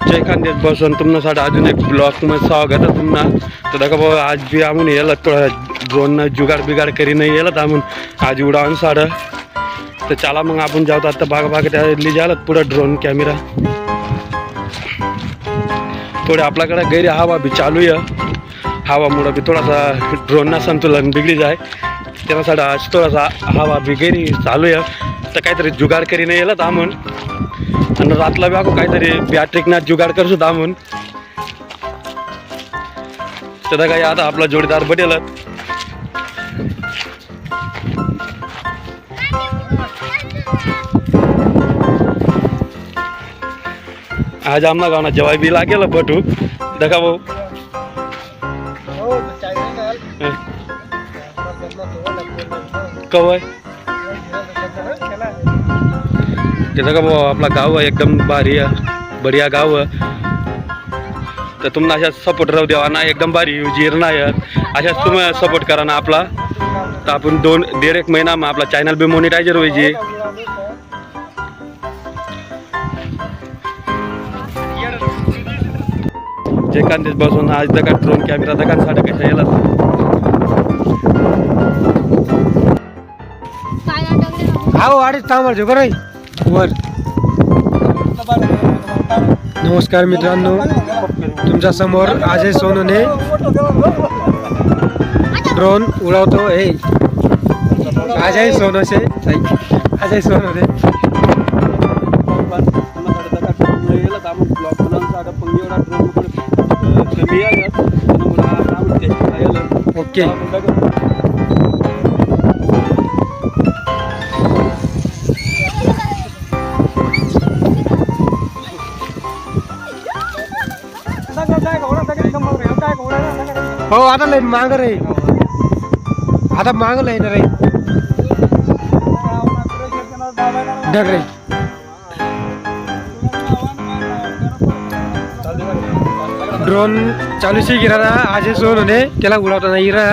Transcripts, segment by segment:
जय खानदेश बसून तुम्हाला अजून एक ब्लॉग मध्ये स्वागत आहे तुम्हाला तर देखा बाबा आज भी आमून याला थोडा ड्रोन जुगाड बिगाड करी नाही याला आमून आज उडावून साड तर चला मग आपण जाऊ आता बाग बाग त्या जायला पुढे ड्रोन कॅमेरा थोडे आपल्याकडे गैर हवा भी चालू आहे हवामुळे भी थोडासा ड्रोनना संतुलन बिगडी जाय त्यासाठी आज थोडासा हवा भी गैरी चालू आहे तर काहीतरी जुगाड करी नाही याला आमून आणि रातला बी काहीतरी बॅटरीकना जुगाड करसू दामून तर काय आता आपला जोडीदार बडेल आज आमना गावना जेवाय बी लागेल बटू देखा भाऊ कवय त्याचं का भाऊ आपला गाव आहे एकदम भारी आहे बढिया गाव आहे तर तुम्हाला अशाच सपोर्ट राहू द्यावा ना एकदम भारी जीर नाही अशाच तुम्ही सपोर्ट करा ना आपला तर आपण 1.5 महिना मग आपला चॅनल बी मॉनिटायझर व्हायची जे कांदेच बसून आज दगड ड्रोन कॅमेरा दगडांसाठी कशा याला आओ अडीच तांबळ जो रे वर नमस्कार मित्रांनो तुमच्या समोर अजय सोनूने ड्रोन उडवतो हे अजय सोनूचे अजय सोनूने ओके हो आता लाईन माग रे आता माग लाईन रे ढगरे ड्रोन चालू से गिरा रहा आज सोन होने त्याला उडवता नाही रहा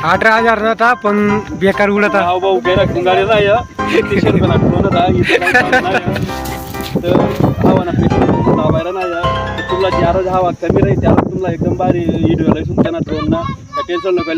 18,000 ना था पण बेकार उडता तुला ज्याला हवा कमी राहील त्याला तुम्हाला एकदम भारी ईड व्हायला ड्रोन ना टेन्शन नको